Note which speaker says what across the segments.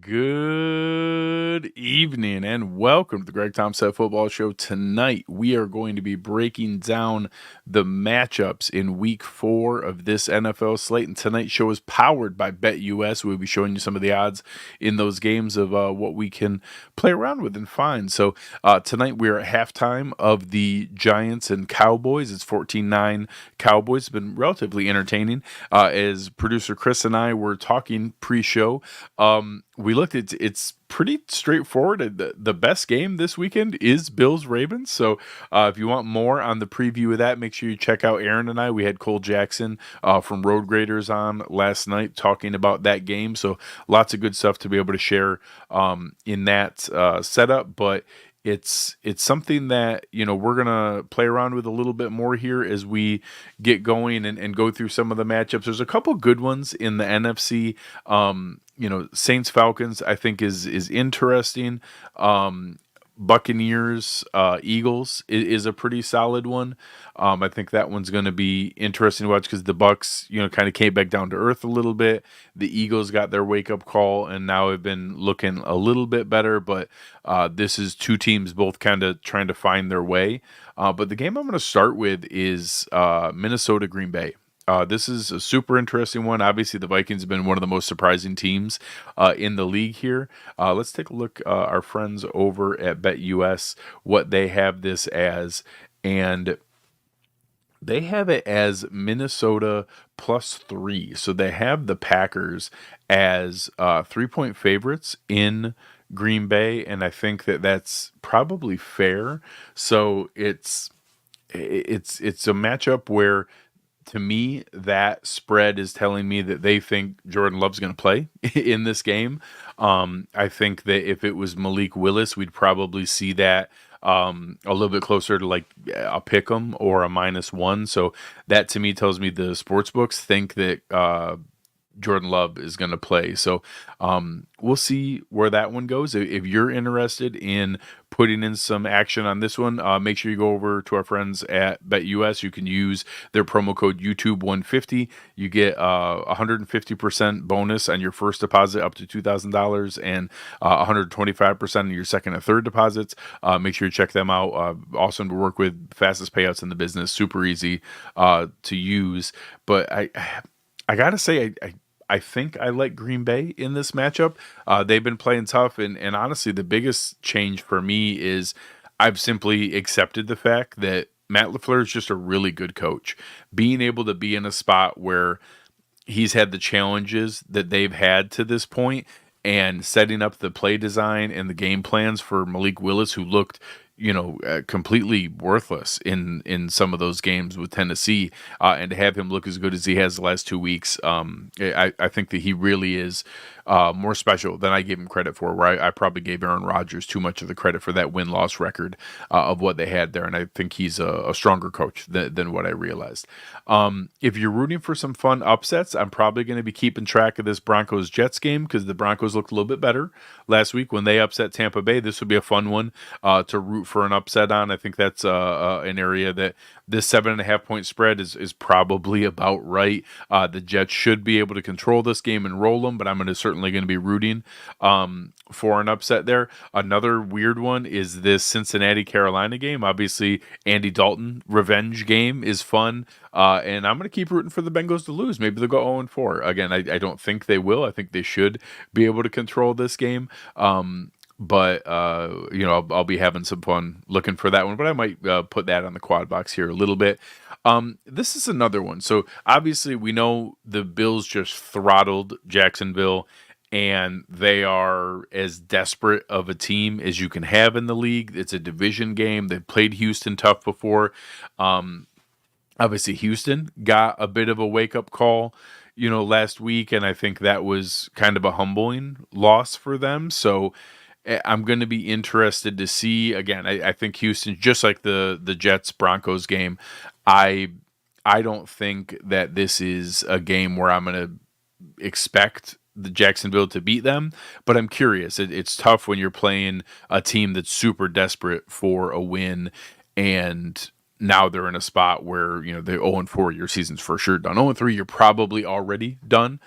Speaker 1: Good evening and welcome to the Greg Thompson Football Show. Tonight, we are going to be breaking down the matchups in week 4 of this NFL slate. And tonight's show is powered by BetUS. We'll be showing you some of the odds in those games of what we can play around with and find. So tonight, we're at halftime of the Giants and Cowboys. It's 14-9 Cowboys. It's been relatively entertaining. As producer Chris and I were talking pre-show, we looked at it's pretty straightforward. The best game this weekend is Bills Ravens. So if you want more on the preview of that, make sure you check out Aaron and I. We had Cole Jackson from Road Graders on last night talking about that game. So lots of good stuff to be able to share in that setup. But it's something that we're gonna play around with a little bit more here as we get going and go through some of the matchups. There's a couple good ones in the NFC. Saints Falcons I think is interesting. Buccaneers Eagles is a pretty solid one. I think that one's going to be interesting to watch because the Bucks kind of came back down to earth a little bit. The Eagles got their wake up call and now have been looking a little bit better, but this is two teams both kind of trying to find their way. But the game I'm going to start with is Minnesota Green Bay. This is a super interesting one. Obviously, the Vikings have been one of the most surprising teams in the league here. Let's take a look, our friends over at BetUS, what they have this as. And they have it as Minnesota +3. So they have the Packers as 3-point favorites in Green Bay. And I think that that's probably fair. So it's a matchup where, to me, that spread is telling me that they think Jordan Love's going to play in this game. I think that if it was Malik Willis, we'd probably see that a little bit closer to like a pick 'em or a -1. So that to me tells me the sports books think that Jordan Love is going to play. So we'll see where that one goes. If you're interested in putting in some action on this one, make sure you go over to our friends at BetUS. You can use their promo code YouTube150. You get 150% bonus on your first deposit up to $2,000 and 125% on your second and third deposits. Make sure you check them out. Awesome to work with, fastest payouts in the business, super easy to use. But I gotta say, I think I like Green Bay in this matchup. They've been playing tough, and honestly, the biggest change for me is I've simply accepted the fact that Matt LaFleur is just a really good coach. Being able to be in a spot where he's had the challenges that they've had to this point and setting up the play design and the game plans for Malik Willis, who looked completely worthless in some of those games with Tennessee, and to have him look as good as he has the last 2 weeks, I think that he really is more special than I gave him credit for, where I probably gave Aaron Rodgers too much of the credit for that win-loss record of what they had there, and I think he's a stronger coach than what I realized. If you're rooting for some fun upsets, I'm probably going to be keeping track of this Broncos-Jets game because the Broncos looked a little bit better last week when they upset Tampa Bay. This would be a fun one to root for an upset on. I think that's an area that this 7.5-point spread is probably about right. The Jets should be able to control this game and roll them, but I'm certainly going to be rooting for an upset there. Another weird one is this Cincinnati-Carolina game. Obviously, Andy Dalton revenge game is fun, and I'm going to keep rooting for the Bengals to lose. Maybe they'll go 0-4. Again, I don't think they will. I think they should be able to control this game. But I'll be having some fun looking for that one. But I might put that on the quad box here a little bit. This is another one. So obviously we know the Bills just throttled Jacksonville, and they are as desperate of a team as you can have in the league. It's a division game. They've played Houston tough before. Obviously Houston got a bit of a wake-up call last week, and I think that was kind of a humbling loss for them. So I'm going to be interested to see. Again, I think Houston, just like the Jets-Broncos game, I don't think that this is a game where I'm going to expect the Jacksonville to beat them, but I'm curious. It's tough when you're playing a team that's super desperate for a win and now they're in a spot where, they're 0-4, your season's for sure done. 0-3, you're probably already done.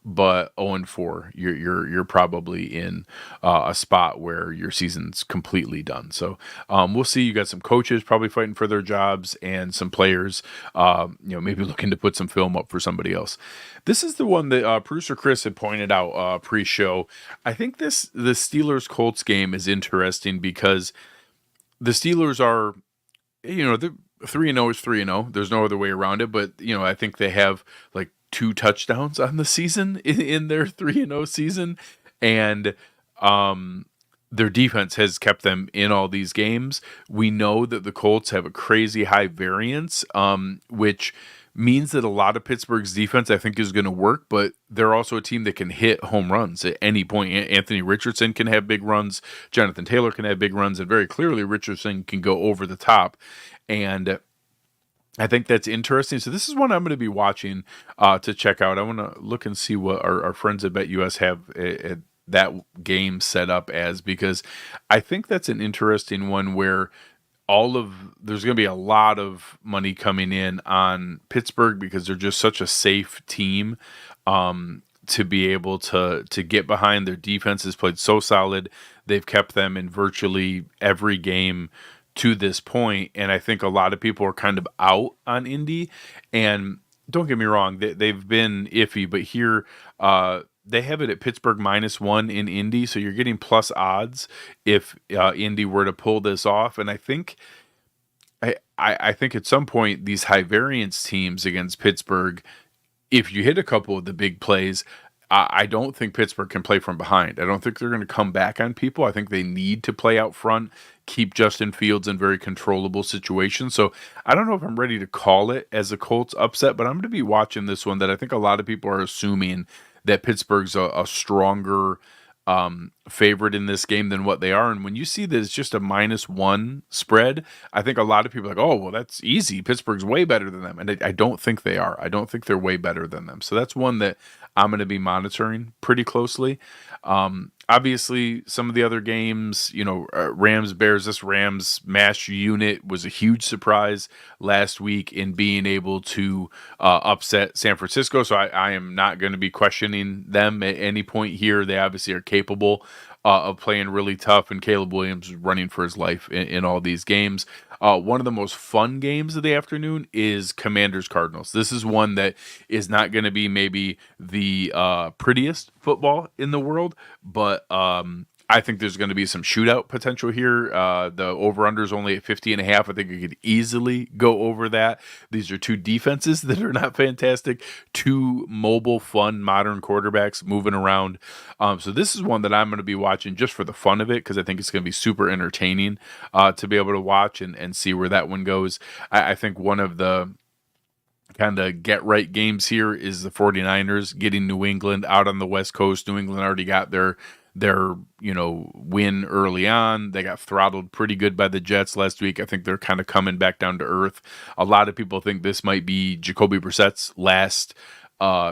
Speaker 1: But 0-4, you're probably in a spot where your season's completely done. So we'll see. You got some coaches probably fighting for their jobs, and some players, maybe looking to put some film up for somebody else. This is the one that producer Chris had pointed out pre-show. I think the Steelers Colts game is interesting because the Steelers are, they're 3-0 is 3-0. There's no other way around it. But, I think they have like 2 touchdowns on the season in their 3-0 season. And their defense has kept them in all these games. We know that the Colts have a crazy high variance, which means that a lot of Pittsburgh's defense, I think, is going to work, but they're also a team that can hit home runs at any point. Anthony Richardson can have big runs. Jonathan Taylor can have big runs, and very clearly Richardson can go over the top. And I think that's interesting. So this is one I'm going to be watching to check out. I want to look and see what our friends at BetUS have at that game set up as, because I think that's an interesting one where there's going to be a lot of money coming in on Pittsburgh because they're just such a safe team to be able to get behind. Their defense has played so solid. They've kept them in virtually every game to this point, and I think a lot of people are kind of out on Indy. And don't get me wrong, they've been iffy, but here they have it at Pittsburgh -1 in Indy, so you're getting plus odds if Indy were to pull this off. And I think at some point these high variance teams against Pittsburgh, if you hit a couple of the big plays, I don't think Pittsburgh can play from behind. I don't think they're going to come back on people. I think they need to play out front, keep Justin Fields in very controllable situations. So I don't know if I'm ready to call it as a Colts upset, but I'm going to be watching this one that I think a lot of people are assuming that Pittsburgh's a stronger favorite in this game than what they are. And when you see that it's just a -1 spread, I think a lot of people are like, oh, well, that's easy. Pittsburgh's way better than them. And I don't think they are. I don't think they're way better than them. So that's one that I'm going to be monitoring pretty closely. Obviously, some of the other games, Rams, Bears, this Rams mash unit was a huge surprise last week in being able to upset San Francisco. So I am not going to be questioning them at any point here. They obviously are capable of playing really tough, and Caleb Williams is running for his life in all these games. One of the most fun games of the afternoon is Commanders-Cardinals. This is one that is not going to be maybe the prettiest football in the world, but I think there's going to be some shootout potential here. The over-under is only at 50.5. I think it could easily go over that. These are two defenses that are not fantastic. Two mobile, fun, modern quarterbacks moving around. So this is one that I'm going to be watching just for the fun of it, because I think it's going to be super entertaining to be able to watch and see where that one goes. I think one of the kind of get right games here is the 49ers getting New England out on the West Coast. New England already got their win early on. They got throttled pretty good by the Jets last week. I think they're kind of coming back down to earth. A lot of people think this might be Jacoby Brissett's last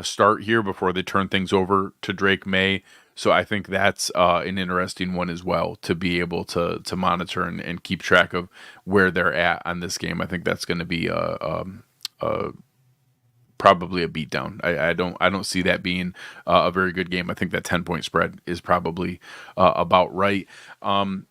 Speaker 1: start here before they turn things over to Drake May. So I think that's an interesting one as well to be able to monitor and keep track of where they're at on this game. I think that's going to be probably a beatdown. I don't see that being a very good game. I think that 10-point spread is probably about right.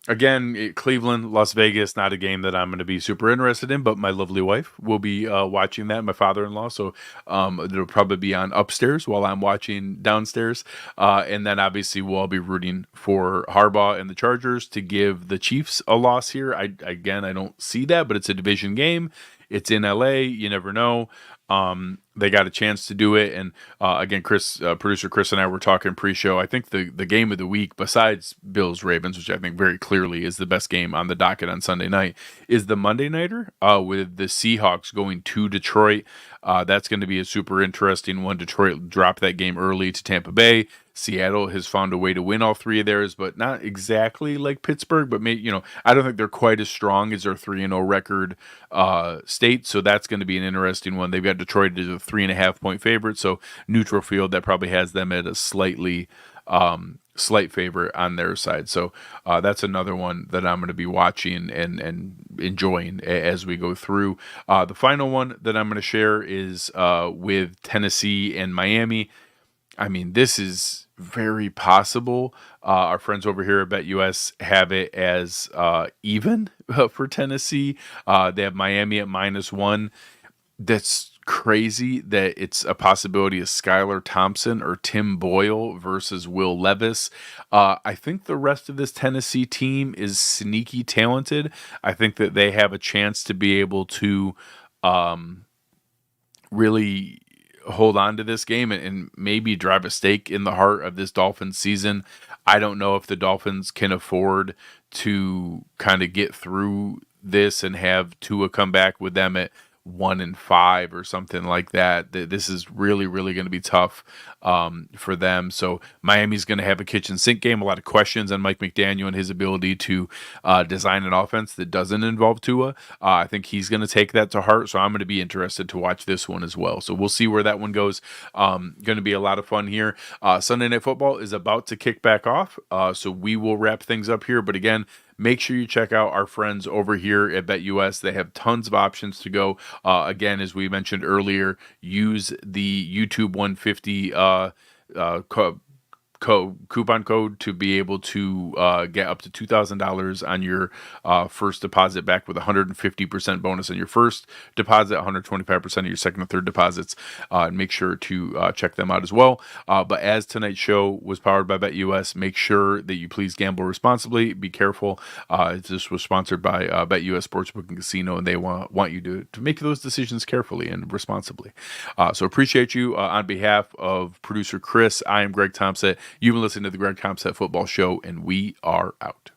Speaker 1: Again, Cleveland, Las Vegas, not a game that I'm going to be super interested in, but my lovely wife will be watching that, my father-in-law. So it'll probably be on upstairs while I'm watching downstairs. And then obviously we'll all be rooting for Harbaugh and the Chargers to give the Chiefs a loss here. I don't see that, but it's a division game. It's in LA. You never know. They got a chance to do it. And again, producer Chris and I were talking pre-show. I think the game of the week, besides Bills-Ravens, which I think very clearly is the best game on the docket on Sunday night, is the Monday Nighter with the Seahawks going to Detroit. That's going to be a super interesting one. Detroit dropped that game early to Tampa Bay. Seattle has found a way to win all three of theirs, but not exactly like Pittsburgh. But I don't think they're quite as strong as their 3-0 record state. So that's going to be an interesting one. They've got Detroit as a 3.5-point favorite. So neutral field, that probably has them at a slightly slight favorite on their side. So that's another one that I'm going to be watching and enjoying as we go through. The final one that I'm going to share is with Tennessee and Miami. I mean, this is very possible. Our friends over here at BetUS have it as even for Tennessee. They have Miami at -1. That's crazy that it's a possibility of Skylar Thompson or Tim Boyle versus Will Levis. I think the rest of this Tennessee team is sneaky talented. I think that they have a chance to be able to really hold on to this game and maybe drive a stake in the heart of this Dolphins season. I don't know if the Dolphins can afford to kind of get through this and have Tua come back with them at 1-5 or something like that. This is really, really going to be tough for them. So Miami's going to have a kitchen sink game. A lot of questions on Mike McDaniel and his ability to design an offense that doesn't involve Tua. I think he's going to take that to heart. So I'm going to be interested to watch this one as well. So we'll see where that one goes. Going to be a lot of fun here. Sunday Night Football is about to kick back off. So we will wrap things up here. But again, make sure you check out our friends over here at BetUS. They have tons of options to go. Again, as we mentioned earlier, use the YouTube 150 coupon code to be able to get up to $2,000 on your first deposit back with 150% bonus on your first deposit, 125% of your second and third deposits. And make sure to check them out as well. But as tonight's show was powered by BetUS, make sure that you please gamble responsibly. Be careful. This was sponsored by BetUS Sportsbook and Casino, and they want you to make those decisions carefully and responsibly. So appreciate you. On behalf of producer Chris, I am Greg Thompson. You've been listening to the Greg Thompson Football Show, and we are out.